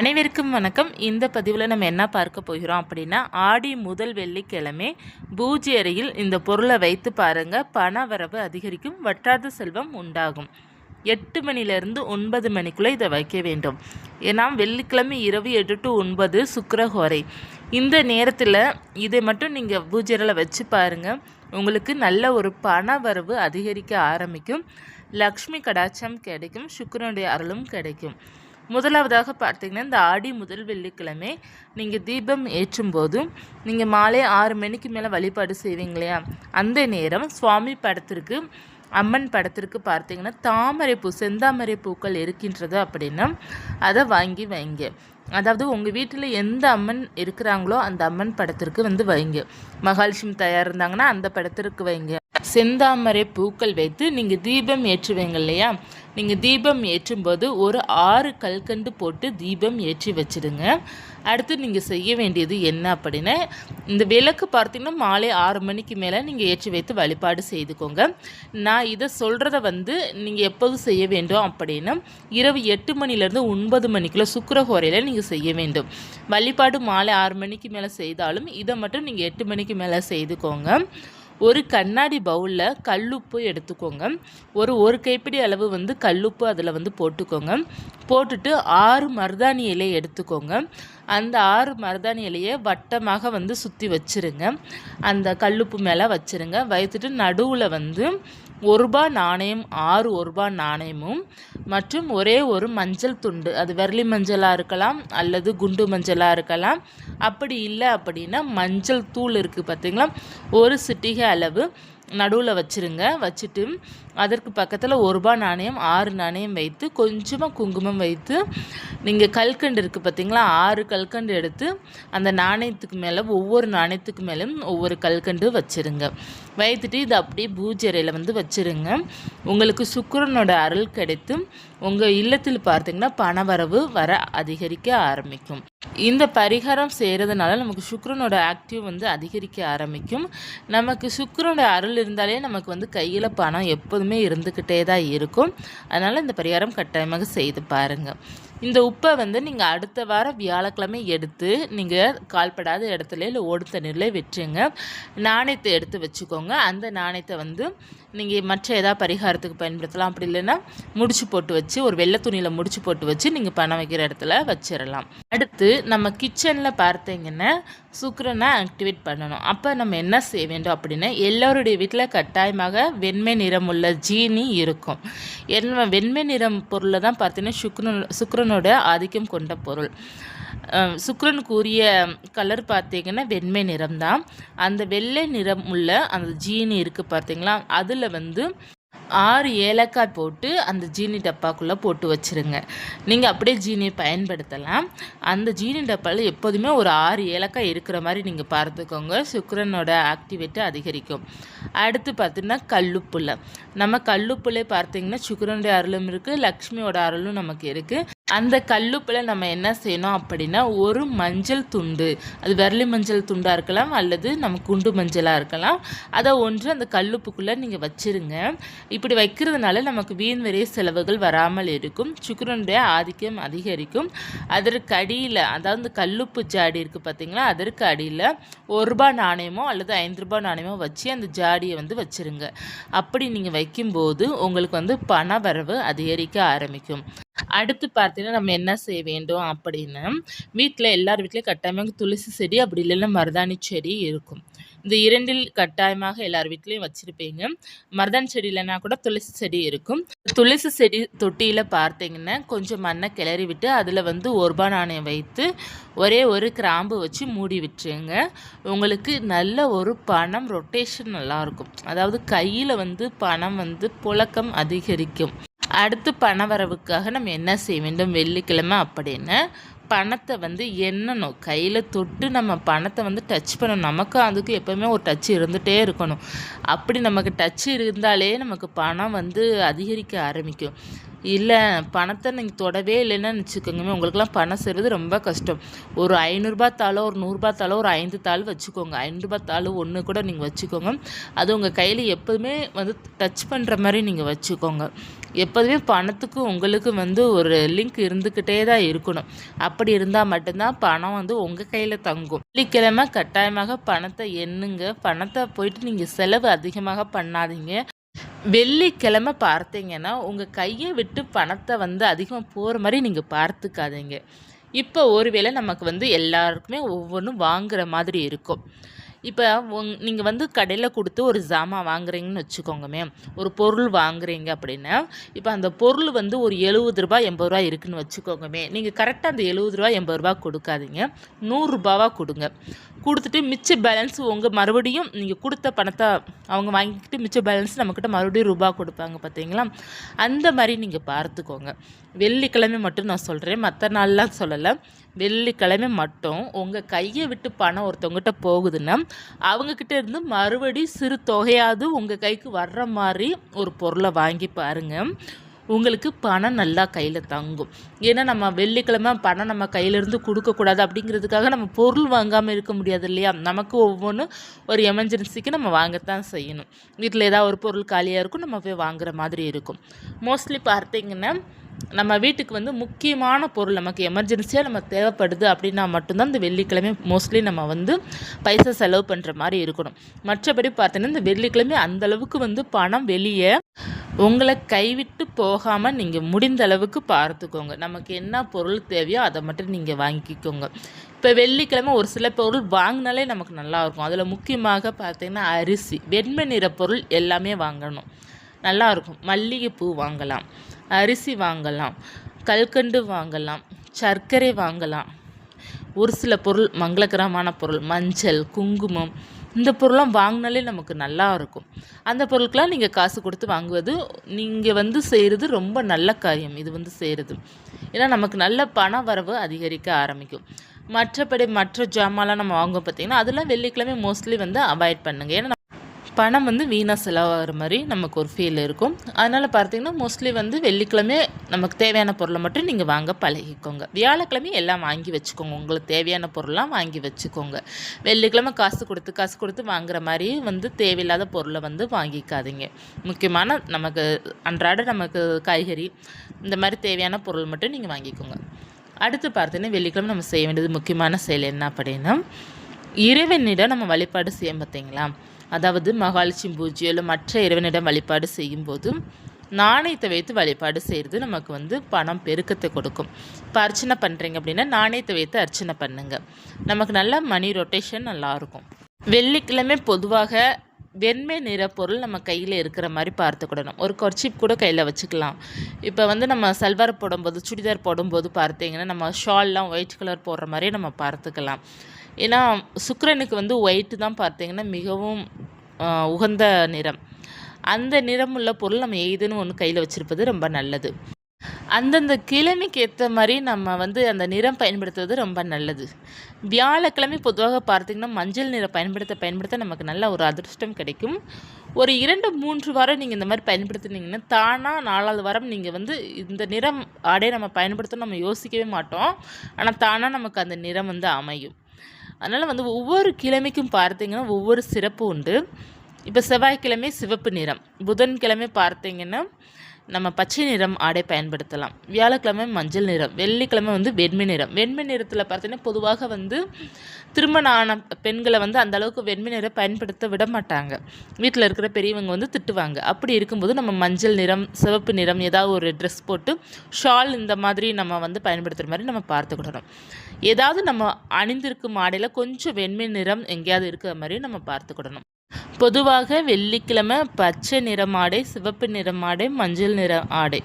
அனைவருக்கும் வணக்கம். இந்த பதிவில் நம்ம என்ன பார்க்க போகிறோம் அப்படின்னா, ஆடி முதல் வெள்ளிக்கிழமை பூஜை அறையில் இந்த பொருளை வைத்து பாருங்கள். பண வரவு அதிகரிக்கும், வற்றாத செல்வம் உண்டாகும். 8 மணிலேருந்து 9 மணிக்குள்ளே இதை வைக்க வேண்டும். ஏன்னா வெள்ளிக்கிழமை இரவு 8 to 9 சுக்கிரஹோரை. இந்த நேரத்தில் இதை மட்டும் நீங்கள் பூஜை அறையில் வச்சு பாருங்கள். உங்களுக்கு நல்ல ஒரு பண வரவு அதிகரிக்க ஆரம்பிக்கும். லக்ஷ்மி கடாட்சம் கிடைக்கும், சுக்கிரனுடைய அருளும் கிடைக்கும். முதலாவதாக பார்த்தீங்கன்னா, இந்த ஆடி முதல் வெள்ளிக்கிழமை நீங்கள் தீபம் ஏற்றும் போதும் நீங்கள் மாலை 6 மணிக்கு மேலே வழிபாடு செய்வீங்க இல்லையா, அந்த நேரம் சுவாமி படத்திற்கு அம்மன் படத்திற்கு பார்த்தீங்கன்னா தாமரைப்பூ செந்தாமரை பூக்கள் இருக்கின்றது அப்படின்னா அதை வாங்கி வைங்க. அதாவது உங்கள் வீட்டில் எந்த அம்மன் இருக்கிறாங்களோ அந்த அம்மன் படத்திற்கு வைங்க. மகாலட்சுமி தயார் இருந்தாங்கன்னா அந்த படத்திற்கு வைங்க. செந்தாமரை பூக்கள் வைத்து நீங்கள் தீபம் ஏற்றுவீங்க இல்லையா, நீங்கள் தீபம் ஏற்றும்போது ஒரு 6 கல்கண்டு போட்டு தீபம் ஏற்றி வச்சுடுங்க. அடுத்து நீங்கள் செய்ய வேண்டியது என்ன அப்படின்னா, இந்த விளக்கு பார்த்தீங்கன்னா மாலை 6 மணிக்கு மேலே நீங்கள் ஏற்றி வைத்து வழிபாடு செய்துக்கோங்க. நான் இதை சொல்கிறத நீங்கள் எப்போது செய்ய வேண்டும் அப்படின்னா, இரவு 8 மணிலேருந்து 9 மணிக்குள்ளே சுக்கிரஹோரையில் நீங்கள் செய்ய வேண்டும். வழிபாடு மாலை 6 மணிக்கு மேலே செய்தாலும் இதை மட்டும் நீங்கள் 8 மணிக்கு மேலே செய்துக்கோங்க. ஒரு கண்ணாடி பவுலில் கல்லுப்பு எடுத்துக்கோங்க. ஒரு கைப்பிடி அளவு கல்லுப்பு அதில் போட்டுக்கோங்க. போட்டுட்டு 6 மருதாணி இலையை எடுத்துக்கோங்க. அந்த 6 மருதாணி இலையை வட்டமாக சுற்றி வச்சுருங்க. அந்த கல்லுப்பு மேலே வச்சுருங்க. வைத்துட்டு நடுவில் 1 ரூபாய் நாணயம், 6 1 ரூபாய் நாணயமும் மற்றும் ஒரே ஒரு மஞ்சள் துண்டு, அது விரலி மஞ்சளாக இருக்கலாம் அல்லது குண்டு மஞ்சளாக இருக்கலாம். அப்படி இல்லை அப்படின்னா மஞ்சள் தூள் இருக்குது பார்த்தீங்களா, ஒரு சிட்டிகை அளவு நடுவில் வச்சுருங்க. வச்சுட்டு அதற்கு பக்கத்தில் 1 ரூபாய் நாணயம், 6 நாணயம் வைத்து கொஞ்சமாக குங்குமம் வைத்து நீங்கள் கல்கண்டு இருக்குது பார்த்தீங்களா, 6 கல்கண்டு எடுத்து அந்த நாணயத்துக்கு மேலே ஒவ்வொரு நாணயத்துக்கு மேலும் ஒவ்வொரு கல்கண்டு வச்சுருங்க. வைத்துட்டு இதை அப்படியே பூஜை அறையில் வச்சுருங்க. உங்களுக்கு சுக்கிரனோட அருள் கிடைத்து உங்கள் இல்லத்தில் பார்த்தீங்கன்னா பணவரவு வர அதிகரிக்க ஆரம்பிக்கும். இந்த பரிகாரம் செய்கிறதுனால நமக்கு சுக்கிரனோட ஆக்டிவ் அதிகரிக்க ஆரம்பிக்கும். நமக்கு சுக்கிரனோட அருள் இருந்தாலே நமக்கு கையில் பணம் எப்போதுமே இருந்துக்கிட்டே தான் இருக்கும். அதனால் இந்த பரிகாரம் கட்டாயமாக செய்து பாருங்கள். இந்த உப்பை நீங்கள் அடுத்த வாரம் வியாழக்கிழமை எடுத்து நீங்கள் கால்படாத இடத்துல இல்லை ஓடு தண்ணீரில் விட்டுருங்க. நாணயத்தை எடுத்து வச்சுக்கோங்க. அந்த நாணயத்தை நீங்கள் மற்ற ஏதாவது பரிகாரத்துக்கு பயன்படுத்தலாம். அப்படி இல்லைன்னா முடிச்சு போட்டு வச்சு ஒரு வெள்ளை துணியில் முடிச்சு போட்டு வச்சு நீங்கள் பணம் வைக்கிற இடத்துல வச்சிடலாம். அடுத்து நம்ம கிச்சனில் பார்த்தீங்கன்னா சுக்கிரனை ஆக்டிவேட் பண்ணணும். அப்போ நம்ம என்ன செய்ய வேண்டும் அப்படின்னா, எல்லோருடைய வீட்டில் கட்டாயமாக வெண்மை நிறம் உள்ள ஜீனி இருக்கும். வெண்மை நிறம் பொருளில் தான் பார்த்தீங்கன்னா சுக்கிரனோட ஆதிக்கம் கொண்ட பொருள். சுக்கிரனுக்கு உரிய கலர் பார்த்தீங்கன்னா வெண்மை நிறம் தான். அந்த வெள்ளை நிறம் உள்ள அந்த ஜீனி இருக்குது பார்த்தீங்களா, அதில் 6 ஏலக்காய் போட்டு அந்த ஜீனி டப்பாக்குள்ளே போட்டு வச்சுருங்க. நீங்கள் அப்படியே ஜீனியை பயன்படுத்தலாம். அந்த ஜீனி டப்பாவில் எப்போதுமே ஒரு 6 ஏலக்காய் இருக்கிற மாதிரி நீங்கள் பார்த்துக்கோங்க. சுக்கிரனோட ஆக்டிவேட்டை அதிகரிக்கும். அடுத்து பார்த்திங்கன்னா கல்லுப்புல, நம்ம கல்லுப்புல பார்த்தீங்கன்னா சுக்கிரனுடைய அருளும் இருக்குது, லக்ஷ்மியோட அருளும் நமக்கு இருக்குது. அந்த கல்லுப்பில் நம்ம என்ன செய்யணும் அப்படின்னா, ஒரு மஞ்சள் துண்டு, அது விரலி மஞ்சள் துண்டாக இருக்கலாம் அல்லது நம்ம குண்டு மஞ்சளாக இருக்கலாம், அதை ஒன்று அந்த கல்லுப்புக்குள்ளே நீங்கள் வச்சுருங்க. இப்படி வைக்கிறதுனால நமக்கு வீண் விரை செலவுகள் வராமல் இருக்கும். சுக்கிரனுடைய ஆதிக்கம் அதிகரிக்கும். அதற்கு அடியில், அதாவது கல்லுப்பு ஜாடி இருக்குது பார்த்தீங்களா, அதற்கு அடியில் 1 ரூபாய் நாணயமோ அல்லது 5 ரூபாய் நாணயமோ வச்சு அந்த ஜாடியை வச்சுருங்க. அப்படி நீங்கள் வைக்கும்போது உங்களுக்கு பண வரவு அதிகரிக்க ஆரம்பிக்கும். அடுத்து பார்த்தீங்கன்னா நம்ம என்ன செய்ய வேண்டும் அப்படின்னா, வீட்டில் எல்லார் வீட்லேயும் கட்டாயமாக துளசி செடி அப்படி இல்லைன்னா மருதாணி செடி இருக்கும். இந்த 2இல் கட்டாயமாக எல்லார் வீட்லேயும் வச்சுருப்பீங்க. மருதாணி செடி இல்லைன்னா கூட துளசி செடி இருக்கும். துளசி செடி தொட்டியில் பார்த்தீங்கன்னா கொஞ்சம் மண்ணை கிளறி விட்டு அதில் 1 ரூபாய் நாணயம் வைத்து ஒரே ஒரு கிராம்பு வச்சு மூடி விட்டுருங்க. உங்களுக்கு நல்ல ஒரு பணம் ரொட்டேஷன் நல்லாயிருக்கும். அதாவது கையில் பணம் புழக்கம் அதிகரிக்கும். அடுத்து பணவரவுக்காக நம்ம என்ன செய்ய வேண்டும் வெள்ளிக்கிழமை அப்படின்னா, பணத்தை எண்ணணும். கையில் தொட்டு நம்ம பணத்தை டச் பண்ணணும். நமக்கு அதுக்கு எப்போவுமே ஒரு டச் இருந்துகிட்டே இருக்கணும். அப்படி நமக்கு டச் இருந்தாலே நமக்கு பணம் அதிகரிக்க ஆரம்பிக்கும். இல்ல பணத்த நீங்க தொடவே இல்லன்னு வச்சுக்கோங்கமே, உங்களுக்கெல்லாம் பணம் சேர்வது ரொம்ப கஷ்டம். ஒரு ரூ. 500 தாளோ, ஒரு ரூ. 100 தாளோ, ஒரு 5 தாள் வச்சுக்கோங்க. ரூ. 500 தாளு 1 கூட நீங்க வச்சுக்கோங்க. அது உங்க கையில எப்போதுமே வந்து டச் பண்ற மாரி நீங்க வச்சுக்கோங்க. எப்போதுமே பணத்துக்கு உங்களுக்கு வந்து ஒரு லிங்க் இருந்துக்கிட்டே தான் இருக்கணும். அப்படி இருந்தா மட்டும் தான் பணம் வந்து உங்க கையில தங்கும். வெள்ளிக்கிழமை கட்டாயமாக பணத்த எண்ணுங்க. பணத்த போயிட்டு நீங்க செலவு அதிகமாக பண்ணாதீங்க. வெள்ளிக்கிழமை பார்த்தீங்கன்னா, உங்க கைய விட்டு பணத்த வந்து அதிகமா போற மாரி நீங்க பார்த்துக்காதீங்க. இப்போ ஒருவேளை நமக்கு வந்து எல்லாருக்குமே ஒவ்வொன்னும் வாங்குற மாதிரி இருக்கும். இப்ப நீங்க வந்து கடையில குடுத்து ஒரு ஜாமான் வாங்குறீங்கன்னு வச்சுக்கோங்கமே, ஒரு பொருள் வாங்குறீங்க அப்படின்னா, இப்ப அந்த பொருள் வந்து ஒரு ரூ. 70 ரூ. 80 இருக்குன்னு வச்சுக்கோங்கமே, நீங்க கரெக்ட்டா அந்த ரூ. 70 ரூ. 80 குடுக்காதீங்க. ரூ. 100 குடுங்க. குடுத்துட்டு மிச்ச பேலன்ஸ் மறுபடியும் நீங்க குடுத்த பணத்த அவங்க வாங்கிக்கிட்டு மிச்ச பேலன்ஸ் நம்மக்கிட்ட மறுபடியும் ரூபா குடுப்பாங்க பார்த்தீங்களா? அந்த மாரி நீங்க பார்த்துக்கோங்க. வெள்ளிக்கிழமை மட்டும் நான் சொல்றேன். மத்த நாள்லாம் சொல்லல. வெள்ளிக்கிழமை மட்டும் உங்க கைய விட்டு பணம் ஒருத்தவங்ககிட்ட போகுதுன்னா, அவங்ககிட்ட இருந்து மறுபடியும் சிறு தொகையாவது உங்க கைக்கு வர்ற மாரி ஒரு பொருள வாங்கி பாருங்க. உங்களுக்கு பணம் நல்லா கையில தங்கும். ஏன்னா நம்ம வெள்ளிக்கிழமை பணம் நம்ம கையிலேருந்து குடுக்கக்கூடாது அப்படிங்கிறதுக்காக நம்ம பொருள் வாங்காம இருக்க முடியாது இல்லையா? நமக்கு ஒவ்வொன்னும் ஒரு எமர்ஜென்சிக்கு நம்ம வாங்கத்தான் செய்யணும். வீட்ல ஏதாவது ஒரு பொருள் காலியா இருக்கும். நம்ம போய் வாங்குற மாதிரி இருக்கும். மோஸ்ட்லி பார்த்தீங்கன்னா, நம்ம வீட்டுக்கு வந்து முக்கியமான பொருள் நமக்கு எமர்ஜென்சியா நம்ம தேவைப்படுது அப்படின்னா மட்டும்தான் இந்த வெள்ளிக்கிழமை மோஸ்ட்லி நம்ம வந்து பைசா செலவு பண்ற மாரி இருக்கணும். மற்றபடி பார்த்தீங்கன்னா, இந்த வெள்ளிக்கிழமை அந்த அளவுக்கு வந்து பணம் வெளிய உங்கள கைவிட்டு போகாம நீங்க முடிந்த அளவுக்கு பார்த்துக்கோங்க. நமக்கு என்ன பொருள் தேவையோ அத மட்டும் நீங்க வாங்கிக்கோங்க. இப்ப வெள்ளிக்கிழமை ஒரு சில பொருள் வாங்குனாலே நமக்கு நல்லாயிருக்கும். அதில முக்கியமாக பார்த்தீங்கன்னா, அரிசி, வெண்மை நிற பொருள் எல்லாமே வாங்கணும். நல்லாயிருக்கும். மல்லிகைப்பூ வாங்கலாம், அரிசி வாங்கலாம், கல்கண்டு வாங்கலாம், சர்க்கரை வாங்கலாம். ஒரு சில பொருள் மங்களகரமான பொருள் மஞ்சள், குங்குமம் இந்த பொருள்லாம் வாங்கினாலே நமக்கு நல்லா இருக்கும். அந்த பொருளுக்கெல்லாம் நீங்கள் காசு கொடுத்து வாங்குவது நீங்கள் வந்து செய்கிறது ரொம்ப நல்ல காரியம் இது வந்து செய்கிறது. ஏன்னா நமக்கு நல்ல பண வரவு அதிகரிக்க ஆரம்பிக்கும். மற்றபடி மற்ற ஜாமான்லாம் நம்ம வாங்குவோம் பார்த்தீங்கன்னா, அதெல்லாம் வெள்ளிக்கிழமை மோஸ்ட்லி வந்து அவாய்ட் பண்ணுங்க. ஏன்னா பணம் வந்து வீணாக செலவாகிற மாதிரி நமக்கு ஒரு ஃபீல் இருக்கும். அதனால் பார்த்தீங்கன்னா மோஸ்ட்லி வந்து வெள்ளிக்கிழமை நமக்கு தேவையான பொருளை மட்டும் நீங்கள் வாங்க பழகிக்கோங்க. வியாழக்கிழமை எல்லாம் வாங்கி வச்சுக்கோங்க. உங்களுக்கு தேவையான பொருள்லாம் வாங்கி வச்சுக்கோங்க. வெள்ளிக்கிழமை காசு கொடுத்து வாங்குற மாதிரி வந்து தேவையில்லாத பொருளை வந்து வாங்கிக்காதீங்க. முக்கியமான நமக்கு அன்றாட நமக்கு காய்கறி இந்த மாதிரி தேவையான பொருள் மட்டும் நீங்கள் வாங்கிக்கோங்க. அடுத்து பார்த்தீங்கன்னா வெள்ளிக்கிழமை நம்ம செய்ய வேண்டியது முக்கியமான செயல் என்ன அப்படின்னா, இறைவனிடம் நம்ம வழிபாடு செய்யும் பார்த்தீங்களா? அதாவது மகாலட்சுமி பூஜையோ இல்லை மற்ற இறைவனிடம் வழிபாடு செய்யும்போது நாணயத்தை வைத்து வழிபாடு செய்கிறது நமக்கு வந்து பணம் பெருக்கத்தை கொடுக்கும். இப்போ அர்ச்சனை பண்ணுறீங்க அப்படின்னா நாணயத்தை வைத்து அர்ச்சனை பண்ணுங்கள். நமக்கு நல்ல மணி ரொட்டேஷன் நல்லாயிருக்கும். வெள்ளிக்கிழமை பொதுவாக வெண்மை நிற பொருள் நம்ம கையில் இருக்கிற மாதிரி பார்த்துக்கிடணும். ஒரு கர்ச்சீப் கூட கையில் வச்சுக்கலாம். இப்போ வந்து நம்ம சல்வார் போடும்போது சுடிதார் போடும்போது பார்த்தீங்கன்னா நம்ம ஷால்லாம் ஒயிட் கலர் போடுற மாதிரி நம்ம பார்த்துக்கலாம். ஏன்னா சுக்கிரனுக்கு வந்து ஒயிட்டு தான் பார்த்தீங்கன்னா மிகவும் உகந்த நிறம். அந்த நிறமுள்ள பொருள் நம்ம ஏதேனும் ஒன்று கையில் வச்சுருப்பது ரொம்ப நல்லது. அந்தந்த கிழமைக்கு ஏற்ற மாதிரி நம்ம வந்து அந்த நிறம் பயன்படுத்துவது ரொம்ப நல்லது. வியாழக்கிழமை பொதுவாக பார்த்தீங்கன்னா மஞ்சள் நிறம் பயன்படுத்த நமக்கு நல்ல ஒரு அதிர்ஷ்டம் கிடைக்கும். ஒரு 2-3 வாரம் நீங்கள் இந்த மாதிரி பயன்படுத்தினீங்கன்னா தானாக 4வது வாரம் நீங்கள் வந்து இந்த நிறம் ஆடை நம்ம பயன்படுத்தணும் நம்ம யோசிக்கவே மாட்டோம். ஆனால் தானாக நமக்கு அந்த நிறம் வந்து அமையும். அதனால் வந்து ஒவ்வொரு கிழமைக்கும் பார்த்தீங்கன்னா ஒவ்வொரு சிறப்பு உண்டு. இப்போ செவ்வாய்க்கிழமை சிவப்பு நிறம், புதன்கிழமை பார்த்தீங்கன்னா நம்ம பச்சை நிறம் ஆடை பயன்படுத்தலாம், வியாழக்கிழமை மஞ்சள் நிறம், வெள்ளிக்கிழமை வந்து வெண்மை நிறம். வெண்மை நிறத்தில் பார்த்தீங்கன்னா பொதுவாக வந்து திருமணம் ஆன பெண்களை வந்து அந்த அளவுக்கு வெண்மை நிறம் பயன்படுத்த விட மாட்டாங்க. வீட்டில் இருக்கிற பெரியவங்க வந்து திட்டுவாங்க. அப்படி இருக்கும்போது நம்ம மஞ்சள் நிறம், சிவப்பு நிறம் ஏதாவது ஒரு ட்ரெஸ் போட்டு ஷால் இந்த மாதிரி நம்ம வந்து பயன்படுத்துகிற மாதிரி நம்ம பார்த்துக்கிடணும். ஏதாவது நம்ம அணிந்திருக்கும் ஆடையில் கொஞ்சம் வெண்மை நிறம் எங்கேயாவது இருக்கிற மாதிரி நம்ம பார்த்துக்கிடணும். பொதுவாக வெள்ளிக்கிழமை பச்சை நிறம் ஆடை, சிவப்பு நிறம் ஆடை, மஞ்சள் நிற ஆடை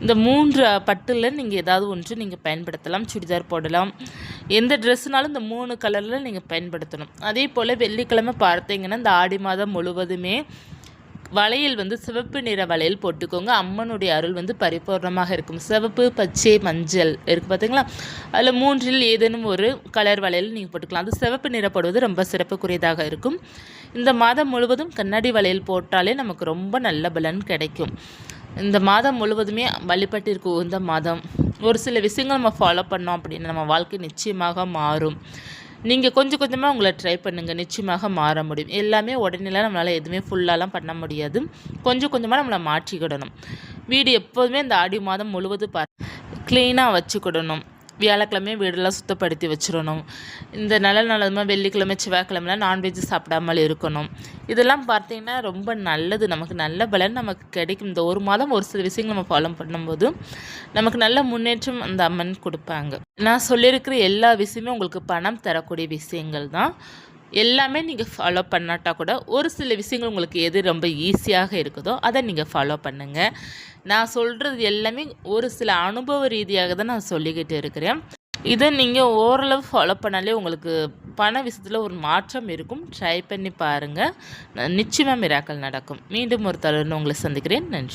இந்த 3 பட்டில் நீங்கள் ஏதாவது ஒன்று நீங்கள் பயன்படுத்தலாம். சுடிதார் போடலாம். எந்த ட்ரெஸ்ஸுனாலும் இந்த 3 கலரில் நீங்கள் பயன்படுத்தணும். அதே போல் வெள்ளிக்கிழமை பார்த்தீங்கன்னா இந்த ஆடி மாதம் முழுவதுமே வளையல் வந்து சிவப்பு நிற வளையல் போட்டுக்கோங்க. அம்மனுடைய அருள் வந்து பரிபூர்ணமாக இருக்கும். சிவப்பு, பச்சை, மஞ்சள் இருக்குது பார்த்தீங்களா? அதில் 3இல் ஏதேனும் ஒரு கலர் வளையல் நீங்கள் போட்டுக்கலாம். அது சிவப்பு நிறப்படுவது ரொம்ப சிறப்புக்குரியதாக இருக்கும். இந்த மாதம் முழுவதும் கண்ணாடி வளையல் போட்டாலே நமக்கு ரொம்ப நல்ல பலன் கிடைக்கும். இந்த மாதம் முழுவதுமே வழிபட்டிற்கு உகந்த மாதம். ஒரு சில விஷயங்கள் நம்ம ஃபாலோ பண்ணோம் அப்படின்னா நம்ம வாழ்க்கை நிச்சயமாக மாறும். நீங்கள் கொஞ்சம் கொஞ்சமாக உங்களை ட்ரை பண்ணுங்கள், நிச்சயமாக மாற முடியும். எல்லாமே உடனேலாம் நம்மளால் எதுவுமே ஃபுல்லாலாம் பண்ண முடியாது. கொஞ்சம் கொஞ்சமாக நம்மளை மாற்றிக்கிடணும். வீடு எப்போதுமே இந்த ஆடி மாதம் முழுவதும் க்ளீனாக வச்சுக்கிடணும். வியாழக்கிழமை வீடெல்லாம் சுத்தப்படுத்தி வச்சிடணும். இந்த நல்ல வெள்ளிக்கிழமை செவ்வாய்க்கிழமைலாம் நான்வெஜ் சாப்பிடாமல் இருக்கணும். இதெல்லாம் பார்த்திங்கன்னா ரொம்ப நல்லது, நமக்கு நல்ல பலன் நமக்கு கிடைக்கும். இந்த ஒரு மாதம் ஒரு சில விஷயங்கள் நம்ம ஃபாலோ பண்ணும்போது நமக்கு நல்ல முன்னேற்றம் அந்த அம்மன் கொடுப்பாங்க. நான் சொல்லியிருக்கிற எல்லா விஷயமே உங்களுக்கு பணம் தரக்கூடிய விஷயங்கள் தான். எல்லாமே நீங்கள் ஃபாலோ பண்ணாட்டா கூட ஒரு சில விஷயங்கள் உங்களுக்கு எது ரொம்ப ஈஸியாக இருக்குதோ அதை நீங்கள் ஃபாலோ பண்ணுங்கள். நான் சொல்கிறது எல்லாமே ஒரு சில அனுபவ ரீதியாக தான் நான் சொல்லிக்கிட்டு இருக்கிறேன். இதை நீங்கள் ஓரளவு ஃபாலோ பண்ணாலே உங்களுக்கு பண விஷயத்தில் ஒரு மாற்றம் இருக்கும். ட்ரை பண்ணி பாருங்கள், நிச்சயமாக மிராக்கள் நடக்கும். மீண்டும் ஒரு தடவை உங்களை சந்திக்கிறேன். நன்றி.